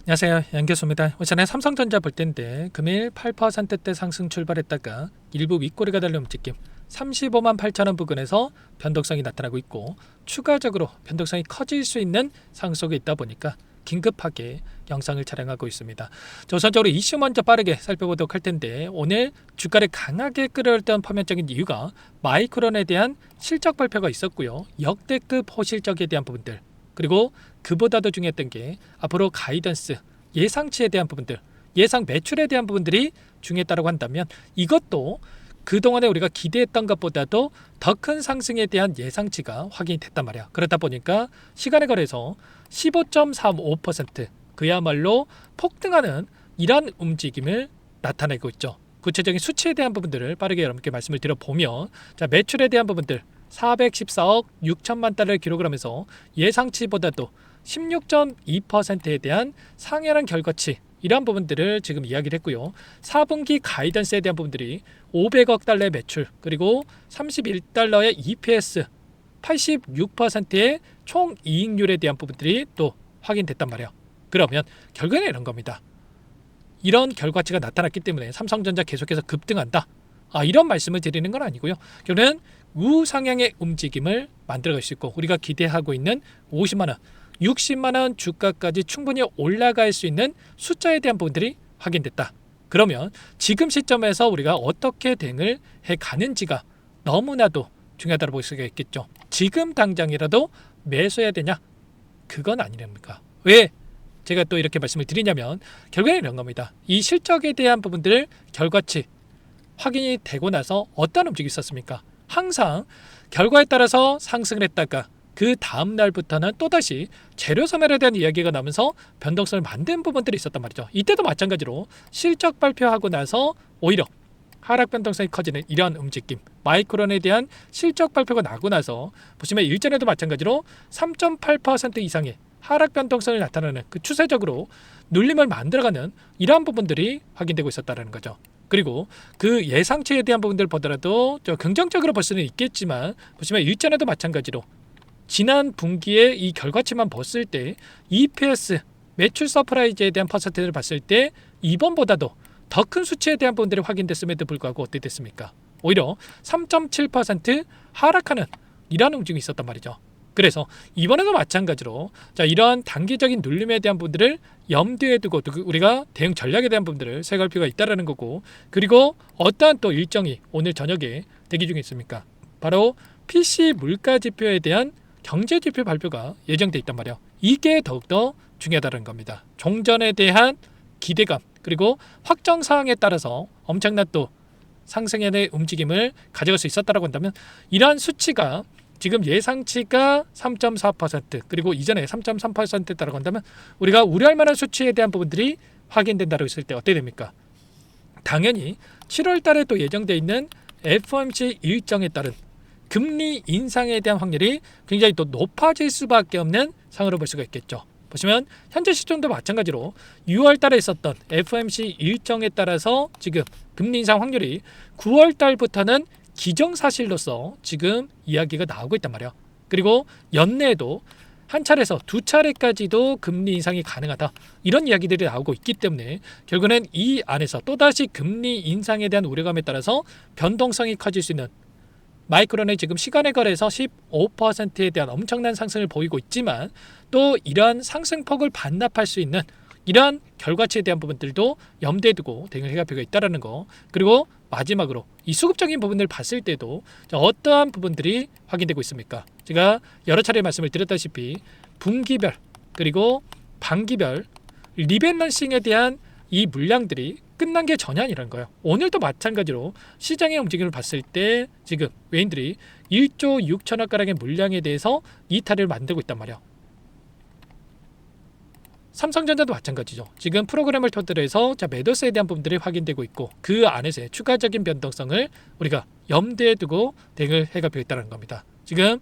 안녕하세요, 양교수입니다. 오전에 삼성전자 볼 텐데 금일 8%대 상승 출발했다가 일부 윗꼬리가 달려 움직임 35만 8천 원 부근에서 변동성이 나타나고 있고, 추가적으로 변동성이 커질 수 있는 상속에 있다 보니까 긴급하게 영상을 촬영하고 있습니다. 자, 우선적으로 이슈 먼저 빠르게 살펴보도록 할 텐데, 오늘 주가를 강하게 끌어올렸던 표면적인 이유가 마이크론에 대한 실적 발표가 있었고요, 역대급 호실적에 대한 부분들, 그리고 그보다도 중요했던 게 앞으로 가이던스, 예상치에 대한 부분들, 예상 매출에 대한 부분들이 중요했다고 한다면, 이것도 그동안에 우리가 기대했던 것보다도 더 큰 상승에 대한 예상치가 확인이 됐단 말이야. 그렇다 보니까 시간에 걸해서 15.35%, 그야말로 폭등하는 이런 움직임을 나타내고 있죠. 구체적인 수치에 대한 부분들을 빠르게 여러분께 말씀을 드려보면, 자, 매출에 대한 부분들 414억 6천만 달러를 기록을 하면서 예상치보다도 16.2%에 대한 상향한 결과치, 이러한 부분들을 지금 이야기를 했고요. 4분기 가이던스에 대한 부분들이 500억 달러의 매출, 그리고 31달러의 EPS, 86%의 총 이익률에 대한 부분들이 또 확인됐단 말이에요. 그러면 결과는 이런 겁니다. 이런 결과치가 나타났기 때문에 삼성전자 계속해서 급등한다, 이런 말씀을 드리는 건 아니고요. 결국은 우상향의 움직임을 만들어갈 수 있고, 우리가 기대하고 있는 50만원, 60만원 주가까지 충분히 올라갈 수 있는 숫자에 대한 부분들이 확인됐다. 그러면 지금 시점에서 우리가 어떻게 대응을 해가는지가 너무나도 중요하다고 볼 수가 있겠죠. 지금 당장이라도 매수해야 되냐? 그건 아니랍니까? 왜 제가 또 이렇게 말씀을 드리냐면, 결국에는 이런 겁니다. 이 실적에 대한 부분들 결과치 확인이 되고 나서 어떤 움직임이 있었습니까? 항상 결과에 따라서 상승을 했다가 그 다음 날부터는 또다시 재료 소멸에 대한 이야기가 나면서 변동성을 만든 부분들이 있었단 말이죠. 이때도 마찬가지로 실적 발표하고 나서 오히려 하락 변동성이 커지는 이러한 움직임, 마이크론에 대한 실적 발표가 나고 나서 보시면 일전에도 마찬가지로 3.8% 이상의 하락 변동성을 나타내는 그 추세적으로 눌림을 만들어가는 이러한 부분들이 확인되고 있었다는 거죠. 그리고 그 예상치에 대한 부분들을 보더라도 긍정적으로 볼 수는 있겠지만, 보시면 일전에도 마찬가지로 지난 분기에 이 결과치만 봤을 때 EPS, 매출 서프라이즈에 대한 퍼센트를 봤을 때 이번보다도 더 큰 수치에 대한 부분들이 확인됐음에도 불구하고 어떻게 됐습니까? 오히려 3.7% 하락하는 이러한 움직임이 있었단 말이죠. 그래서 이번에도 마찬가지로, 자, 이러한 단기적인 눌림에 대한 부분들을 염두에 두고 우리가 대응 전략에 대한 부분들을 생각할 필요가 있다는 거고, 그리고 어떠한 또 일정이 오늘 저녁에 대기 중에 있습니까? 바로 PC 물가 지표에 대한 경제 지표 발표가 예정돼 있단 말이에요. 이게 더욱더 중요하다는 겁니다. 종전에 대한 기대감, 그리고 확정 사항에 따라서 엄청난 또 상승의 움직임을 가져갈 수 있었다고 한다면, 이러한 수치가 지금 예상치가 3.4%, 그리고 이전에 3.3%다라고 한다면 우리가 우려할 만한 수치에 대한 부분들이 확인된다고 했을 때 어떻게 됩니까? 당연히 7월 달에 또 예정돼 있는 FOMC 일정에 따른 금리 인상에 대한 확률이 굉장히 또 높아질 수밖에 없는 상황으로 볼 수가 있겠죠. 보시면 현재 시점도 마찬가지로 6월 달에 있었던 FOMC 일정에 따라서 지금 금리 인상 확률이 9월 달부터는 기정사실로서 지금 이야기가 나오고 있단 말이에요. 그리고 연내에도 한 차례에서 두 차례까지도 금리 인상이 가능하다, 이런 이야기들이 나오고 있기 때문에 결국은 이 안에서 또다시 금리 인상에 대한 우려감에 따라서 변동성이 커질 수 있는, 마이크론의 지금 시간에 걸해서 15%에 대한 엄청난 상승을 보이고 있지만, 또 이러한 상승폭을 반납할 수 있는 이러한 결과치에 대한 부분들도 염두에 두고 대응을 해갈 필요가 있다는 거. 그리고 마지막으로 이 수급적인 부분을 봤을 때도 어떠한 부분들이 확인되고 있습니까? 제가 여러 차례 말씀을 드렸다시피 분기별 그리고 반기별 리밸런싱에 대한 이 물량들이 끝난 게 전혀 아니라는 거예요. 오늘도 마찬가지로 시장의 움직임을 봤을 때 지금 외인들이 1조 6천억 가량의 물량에 대해서 이탈을 만들고 있단 말이에요. 삼성전자도 마찬가지죠. 지금 프로그램을 토대로 해서 매도세에 대한 부분들이 확인되고 있고, 그 안에서의 추가적인 변동성을 우리가 염두에 두고 대응을 해갈 필요가 있다는 겁니다. 지금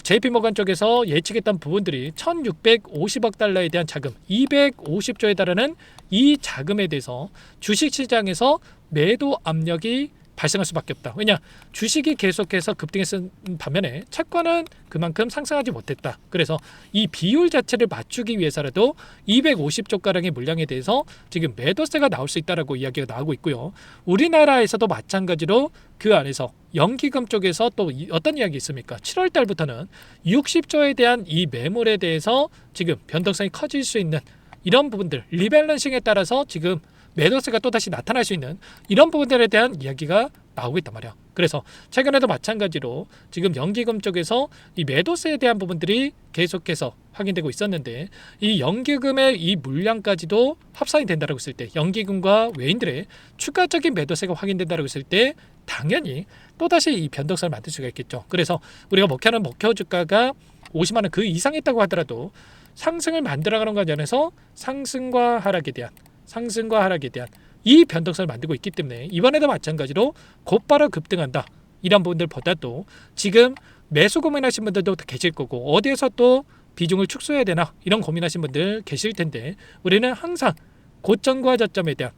JP모건 쪽에서 예측했던 부분들이 1650억 달러에 대한 자금, 250조에 달하는 이 자금에 대해서 주식시장에서 매도 압력이 발생할 수밖에 없다. 왜냐? 주식이 계속해서 급등했은 반면에 채권은 그만큼 상승하지 못했다. 그래서 이 비율 자체를 맞추기 위해서라도 250조가량의 물량에 대해서 지금 매도세가 나올 수 있다라고 이야기가 나오고 있고요. 우리나라에서도 마찬가지로 그 안에서 연기금 쪽에서 또 어떤 이야기 있습니까? 7월 달부터는 60조에 대한 이 매물에 대해서 지금 변동성이 커질 수 있는 이런 부분들, 리밸런싱에 따라서 지금 매도세가 또다시 나타날 수 있는 이런 부분들에 대한 이야기가 나오고 있단 말이야. 그래서 최근에도 마찬가지로 지금 연기금 쪽에서 이 매도세에 대한 부분들이 계속해서 확인되고 있었는데 이 연기금의 이 물량까지도 합산이 된다고 했을 때 연기금과 외인들의 추가적인 매도세가 확인된다고 했을 때 당연히 또다시 이 변동성을 만들 수가 있겠죠. 그래서 우리가 목표하는 목표 주가가 50만 원 그 이상이었다고 하더라도 상승을 만들어가는 과정에서 상승과 하락에 대한 이 변동성을 만들고 있기 때문에 이번에도 마찬가지로 곧바로 급등한다 이런 부분들보다도 지금 매수 고민하신 분들도 계실 거고 어디에서 또 비중을 축소해야 되나 이런 고민하신 분들 계실 텐데 우리는 항상 고점과 저점에 대한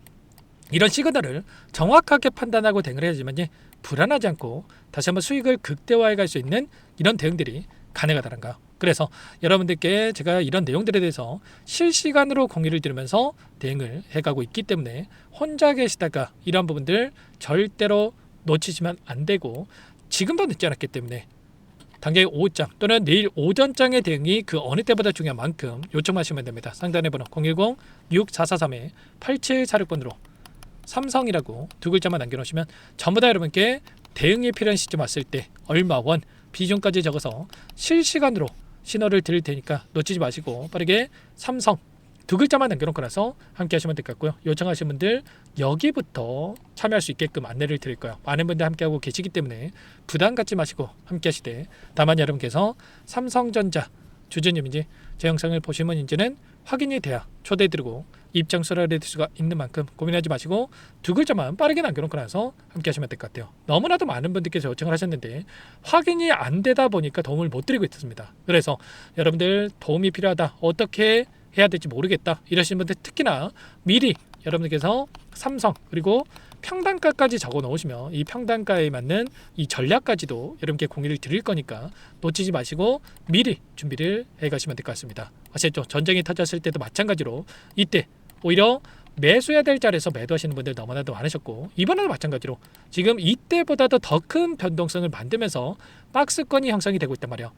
이런 시그널을 정확하게 판단하고 대응을 해야지만 불안하지 않고 다시 한번 수익을 극대화해 갈 수 있는 이런 대응들이 가능하다는 거예요. 그래서 여러분들께 제가 이런 내용들에 대해서 실시간으로 공유를 드리면서 대응을 해가고 있기 때문에 혼자 계시다가 이런 부분들 절대로 놓치시면 안 되고 지금도 늦지 않았기 때문에 당장 오후장 또는 내일 오전장의 대응이 그 어느 때보다 중요한 만큼 요청하시면 됩니다. 상단의 번호 010-6443-8746번으로 삼성이라고 두 글자만 남겨놓으시면 전부 다 여러분께 대응이 필요한 시점 왔을 때 얼마 원 비중까지 적어서 실시간으로 신호를 드릴 테니까 놓치지 마시고 빠르게 삼성 두 글자만 남겨놓고 나서 함께 하시면 될 것 같고요. 요청하신 분들 여기부터 참여할 수 있게끔 안내를 드릴 거예요. 많은 분들 함께하고 계시기 때문에 부담 갖지 마시고 함께 하시되 다만 여러분께서 삼성전자 주주님인지 제 영상을 보시면 이제는 확인이 돼야 초대해드리고 입장 수락을 해드릴 수가 있는 만큼 고민하지 마시고 두 글자만 빠르게 남겨놓고 나서 함께 하시면 될 것 같아요. 너무나도 많은 분들께서 요청을 하셨는데 확인이 안 되다 보니까 도움을 못 드리고 있습니다. 그래서 여러분들 도움이 필요하다 어떻게 해야 될지 모르겠다 이러시는 분들 특히나 미리 여러분들께서 삼성 그리고 평단가까지 적어 놓으시면 이 평단가에 맞는 이 전략까지도 여러분께 공유를 드릴 거니까 놓치지 마시고 미리 준비를 해 가시면 될 것 같습니다. 아시겠죠? 전쟁이 터졌을 때도 마찬가지로 이때 오히려 매수해야 될 자리에서 매도하시는 분들 너무나도 많으셨고 이번에도 마찬가지로 지금 이때보다도 더 큰 변동성을 만들면서 박스권이 형성이 되고 있단 말이에요.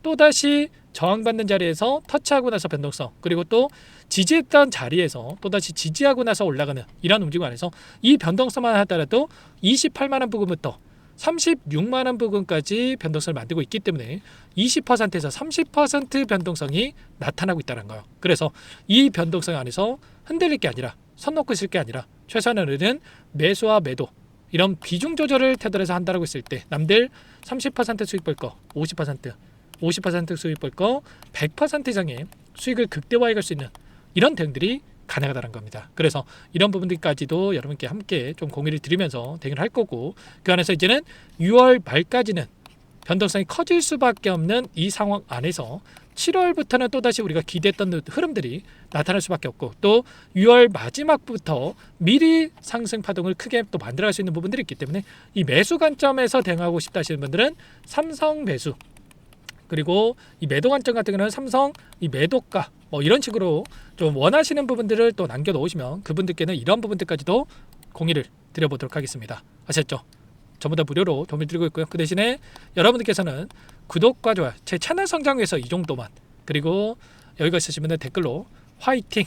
또다시 저항받는 자리에서 터치하고 나서 변동성 그리고 또 지지했던 자리에서 또다시 지지하고 나서 올라가는 이런 움직임 안에서 이 변동성만 하더라도 28만원 부근부터 36만원 부근까지 변동성을 만들고 있기 때문에 20%에서 30% 변동성이 나타나고 있다는 거예요. 그래서 이 변동성 안에서 흔들릴 게 아니라 손 놓고 있을 게 아니라 최소한은 매수와 매도 이런 비중 조절을 태도에서 한다고 했을 때 남들 30% 수익 볼 거 50% 수익 볼 거 100% 이상의 수익을 극대화해 갈 수 있는 이런 대응들이 가능하다는 겁니다. 그래서 이런 부분들까지도 여러분께 함께 좀 공유를 드리면서 대응을 할 거고 그 안에서 이제는 6월 말까지는 변동성이 커질 수밖에 없는 이 상황 안에서 7월부터는 또다시 우리가 기대했던 흐름들이 나타날 수밖에 없고 또 6월 마지막부터 미리 상승 파동을 크게 또 만들어갈 수 있는 부분들이 있기 때문에 이 매수 관점에서 대응하고 싶다 하시는 분들은 삼성 매수 그리고 이 매도 관점 같은 경우는 삼성 이 매도가 뭐 이런 식으로 좀 원하시는 부분들을 또 남겨 놓으시면 그분들께는 이런 부분들까지도 공유를 드려보도록 하겠습니다. 아셨죠? 전부 다 무료로 도움을 드리고 있고요. 그 대신에 여러분들께서는 구독과 좋아요 제 채널 성장 위해서 이 정도만 그리고 여기가 있으시면 댓글로 화이팅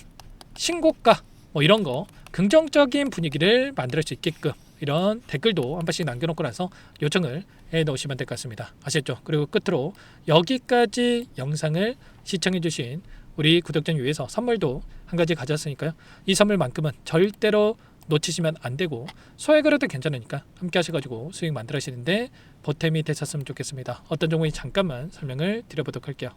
신고가 뭐 이런 거 긍정적인 분위기를 만들 수 있게끔 이런 댓글도 한 번씩 남겨놓고 나서 요청을 해 놓으시면 될 것 같습니다. 아시겠죠? 그리고 끝으로 여기까지 영상을 시청해 주신 우리 구독자님 위해서 선물도 한 가지 가져왔으니까요. 이 선물만큼은 절대로 놓치시면 안 되고 소액으로도 괜찮으니까 함께 하셔가지고 수익 만들어시는데 보탬이 되셨으면 좋겠습니다. 어떤 종목인지 잠깐만 설명을 드려보도록 할게요.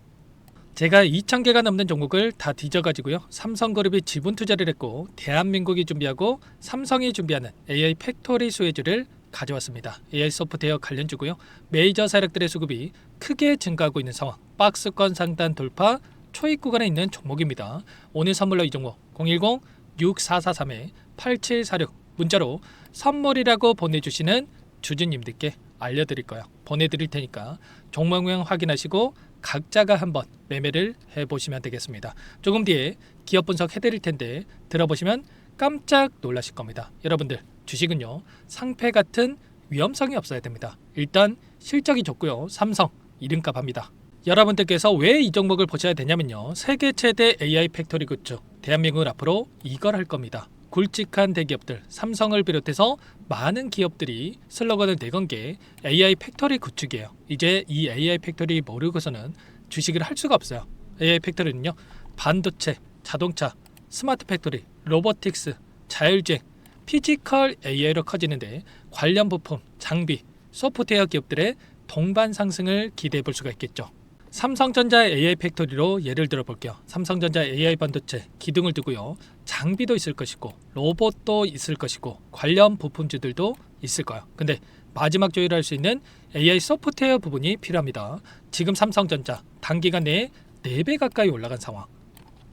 제가 2,000개가 넘는 종목을 다 뒤져가지고요. 삼성그룹이 지분 투자를 했고 대한민국이 준비하고 삼성이 준비하는 AI 팩토리 수혜주를 가져왔습니다. AI 소프트웨어 관련주고요. 메이저 세력들의 수급이 크게 증가하고 있는 상황 박스권 상단 돌파 초입 구간에 있는 종목입니다. 오늘 선물로 이 종목 010-6443-8746 문자로 선물이라고 보내주시는 주주님들께 알려드릴 거예요. 보내드릴 테니까 종목명 확인하시고 각자가 한번 매매를 해보시면 되겠습니다. 조금 뒤에 기업 분석 해드릴 텐데 들어보시면 깜짝 놀라실 겁니다. 여러분들 주식은요 상패 같은 위험성이 없어야 됩니다. 일단 실적이 좋고요. 삼성 이름값 합니다. 여러분들께서 왜 이 종목을 보셔야 되냐면요. 세계 최대 AI 팩토리 구축 대한민국은 앞으로 이걸 할 겁니다. 굵직한 대기업들 삼성을 비롯해서 많은 기업들이 슬로건을 내건 게 AI 팩토리 구축이에요. 이제 이 AI 팩토리 모르고서는 주식을 할 수가 없어요. AI 팩토리는요 반도체, 자동차, 스마트 팩토리, 로보틱스, 자율주행, 피지컬 AI로 커지는데 관련 부품, 장비, 소프트웨어 기업들의 동반 상승을 기대해 볼 수가 있겠죠. 삼성전자 AI 팩토리로 예를 들어 볼게요. 삼성전자 AI 반도체 기둥을 두고요. 장비도 있을 것이고 로봇도 있을 것이고 관련 부품주들도 있을 거예요. 근데 마지막 조율할 수 있는 AI 소프트웨어 부분이 필요합니다. 지금 삼성전자 단기간 내에 4배 가까이 올라간 상황.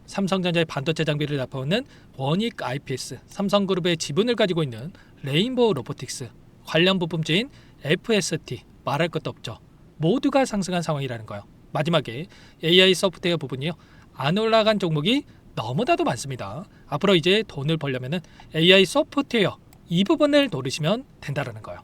삼성전자의 반도체 장비를 납품하는 원익 IPS, 삼성그룹의 지분을 가지고 있는 레인보우 로보틱스, 관련 부품주인 FST 말할 것도 없죠. 모두가 상승한 상황이라는 거예요. 마지막에 AI 소프트웨어 부분이요. 안 올라간 종목이 너무나도 많습니다. 앞으로 이제 돈을 벌려면 AI 소프트웨어 이 부분을 노리시면 된다는 거예요.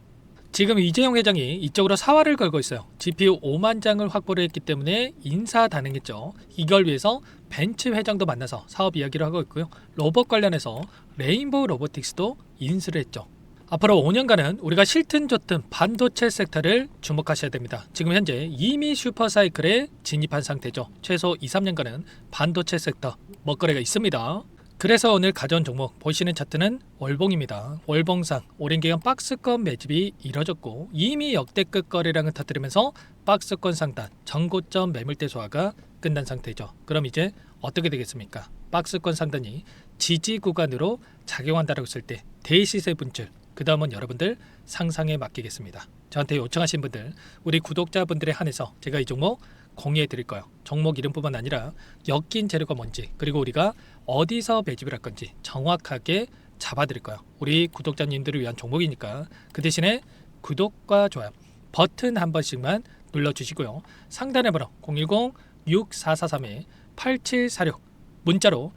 지금 이재용 회장이 이쪽으로 사활을 걸고 있어요. GPU 5만 장을 확보를 했기 때문에 인사 단행했죠. 이걸 위해서 벤츠 회장도 만나서 사업 이야기를 하고 있고요. 로봇 관련해서 레인보우 로보틱스도 인수를 했죠. 앞으로 5년간은 우리가 싫든 좋든 반도체 섹터를 주목하셔야 됩니다. 지금 현재 이미 슈퍼사이클에 진입한 상태죠. 최소 2, 3년간은 반도체 섹터 먹거리가 있습니다. 그래서 오늘 가져온 종목 보시는 차트는 월봉입니다. 월봉상 오랜 기간 박스권 매집이 이뤄졌고 이미 역대급 거래량을 터뜨리면서 박스권 상단 전고점 매물대 소화가 끝난 상태죠. 그럼 이제 어떻게 되겠습니까? 박스권 상단이 지지 구간으로 작용한다고 했을 때 대시세 분출 그 다음은 여러분들 상상에 맡기겠습니다. 저한테 요청하신 분들 우리 구독자분들에 한해서 제가 이 종목 공유해 드릴 거예요. 종목 이름뿐만 아니라 엮인 재료가 뭔지 그리고 우리가 어디서 매집을 할 건지 정확하게 잡아 드릴 거예요. 우리 구독자님들을 위한 종목이니까 그 대신에 구독과 좋아요 버튼 한 번씩만 눌러주시고요. 상단의 번호 010-6443-8746 문자로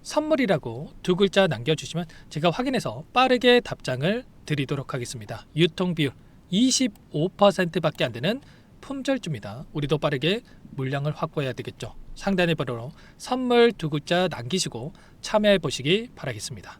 선물이라고 두 글자 남겨주시면 제가 확인해서 빠르게 답장을 드리도록 하겠습니다. 유통비율 25%밖에 안 되는 품절주입니다. 우리도 빠르게 물량을 확보해야 되겠죠. 상단의 번호로 선물 두 글자 남기시고 참여해 보시기 바라겠습니다.